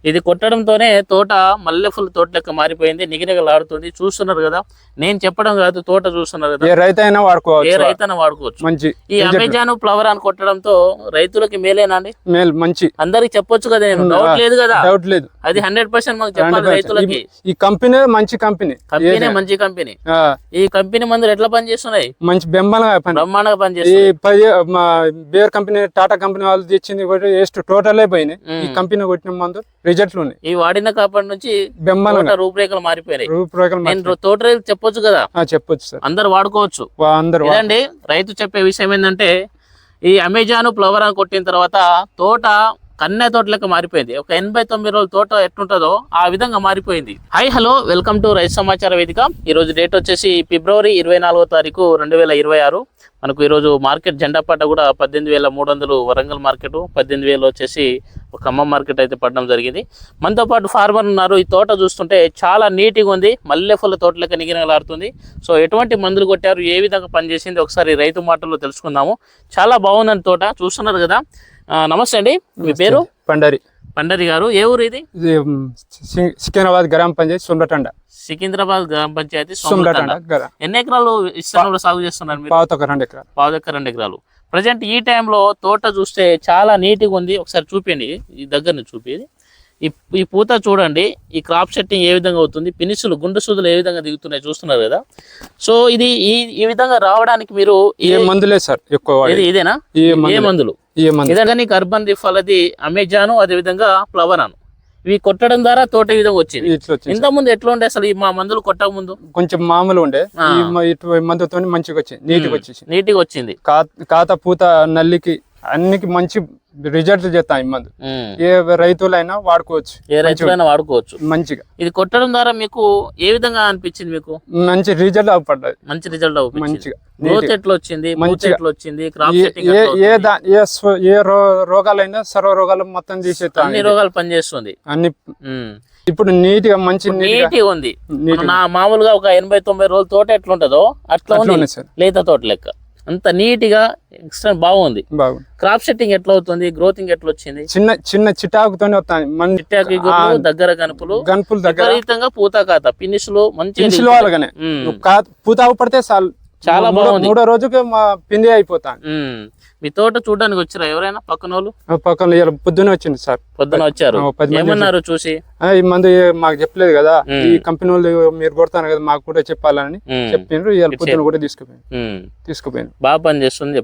ఇది కొట్టడంతోనే తోట మల్లెఫుల్ తోట లెక్క మారిపోయింది, నిగనిగలాడుతుంది. చూస్తున్నారు కదా, నేను చెప్పడం కాదు, తోట చూస్తున్నారు కదా, ఏ రైతైనా వాడుకోవచ్చు, ఏ రైతైనా వాడుకోవచ్చు. మంచి ఈ అమెజాన్ ఫ్లవర్ అని కొట్టడంతో రైతులకి మేలేనా అండి? మేలు, మంచి. అందరికి చెప్పొచ్చు కదా, నేను డౌట్ లేదు కదా, డౌట్ లేదు. అది 100% మాకు చెప్పాలి రైతులకి. ఈ కంపెనీ మంచి కంపెనీ, మంచి కంపెనీ. ఈ కంపెనీ మందులు ఎట్లా పనిచేస్తున్నాయి? మంచి బ్రహ్మాండంగా పనిచేస్తున్నాయి. బేర్ కంపెనీ, టాటా కంపెనీ వాళ్ళు తెచ్చింది టోటల్ అయిపోయినాయి. ఈ కంపెనీ కొట్టిన మందు రిజల్ట్లు ఉన్నాయి. ఈ వాడిన కాపాడి నుంచి రూపురేఖలు మారిపోయినాయి. నేను తోట రైతు చెప్పొచ్చు కదా, చెప్పొచ్చు సార్, అందరు వాడుకోవచ్చు. ఇదండి రైతు చెప్పే విషయం ఏంటంటే, ఈ అమెజాన్ ఫ్లవర్ అని కొట్టిన తర్వాత తోట కన్నె తోట లెక్క మారిపోయింది. ఒక 89 రోజుల తోట ఎట్లుంటుందో ఆ విధంగా మారిపోయింది. హాయ్ హలో, వెల్కమ్ టు రైతు సమాచార వేదిక. ఈరోజు డేట్ వచ్చేసి ఫిబ్రవరి 24వ తారీఖు 2026. మనకు ఈరోజు మార్కెట్ జెండా పట్ట కూడా 18,300 వరంగల్ మార్కెట్, 18,000 వచ్చేసి ఒక ఖమ్మం మార్కెట్ అయితే పడడం జరిగింది. మనతో పాటు ఫార్మర్ ఉన్నారు. ఈ తోట చూస్తుంటే చాలా నీట్గా ఉంది, మల్లెపూల తోట లెక్క నిగనిగలాడుతుంది. సో ఎటువంటి మందులు కొట్టారు, ఏ విధంగా పనిచేసింది ఒకసారి రైతు మాటల్లో తెలుసుకుందాము. చాలా బాగుందని తోట చూస్తున్నారు కదా. నమస్తే అండి, మీ పేరు? పండరి గారు. ఏ ఊరు ఇది? సికింద్రాబాద్ గ్రామ పంచాయతీ సుండటండ. సికింద్రాబాద్ గ్రామ పంచాయతీ సుండటండ. ఎన్ని ఎకరాలు విస్తీర్ణంలో సాగు చేస్తున్నారు మీరు? 2 ఎకరాలు. ప్రజెంట్ ఈ టైంలో తోట చూస్తే చాలా నీట్గా ఉంది. ఒకసారి చూపించండి, ఈ దగ్గర చూపేది. ఈ పూత చూడండి, ఈ క్రాప్ సెట్టింగ్ ఏ విధంగా అవుతుంది, పినిసులు గుండు సూదులు ఏ విధంగా దిగుతున్నాయి చూస్తున్నారు కదా. సో ఇది ఈ విధంగా రావడానికి మీరు ఏ మందులే సార్ ఎక్కువ? ఇదేనా ఏ మందులు? ఇదే అర్బన్ రిఫాల్, అది అమెజాన్, అదే విధంగా ఫ్లవర్ అను, ఇవి కొట్టడం ద్వారా తోట ఈ విధంగా వచ్చింది. ఇంత ముందు ఎట్లా ఉండే అసలు? ఈ మా మందులు కొట్టక ముందు కొంచెం మామూలు ఉండే, మందుతో మంచిగా వచ్చింది, నీట్గా వచ్చింది. కాత పూత నల్లికి అన్నికి మంచి రిజల్ట్ చేస్తాం. ఈ మందు ఏ రైతులైనా వాడుకోవచ్చు, మంచిగా. ఇది కొట్టడం ద్వారా మీకు ఏ విధంగా అనిపించింది? మీకు మంచి రిజల్ట్ అవపడ్డది, మంచి రిజల్ట్ మంచిగా. గ్రోత్ ఎట్లా వచ్చింది, ఏ రోగాలైనా సర్వ రోగాలు మొత్తం తీసేస్తా, అన్ని రోగాలు పనిచేస్తుంది అన్ని. ఇప్పుడు నీట్ గా మంచి నీట్గా ఉంది. నా మామూలుగా ఒక 80-90 రోజుల తోట ఎట్లుంటదో అట్లా ఉంది, లేత తోట లెక్క. అంత నీట్ గా ఎక్స్ట్రా బాగుంది. క్రాప్ సెట్టింగ్ ఎట్లా అవుతుంది, గ్రోతింగ్ ఎట్లా వచ్చింది? చిన్న చిటాకుతోనే వస్తాయి. దగ్గర గనుపులు విపరీతంగా పూత కాత పినిసులు మంచి పూత పడితే చాలా బాగుంది. 3వ రోజుకి మా పిండి అయిపోతాను. మీ తోట చూడడానికి వచ్చారా ఎవరైనా? పక్కన వాళ్ళు పొద్దునే వచ్చింది సార్. పొద్దున వచ్చారు, ఏమన్నారు చూసి? ఈ మందు మాకు చెప్పలేదు కదా, ఈ కంపెనీ వాళ్ళు మీరు కొడతాను కదా, మాకు కూడా చెప్పాలని చెప్పిండ్రు. పొద్దున కూడా తీసుకుపోయాను. బాగా పని చేస్తుంది.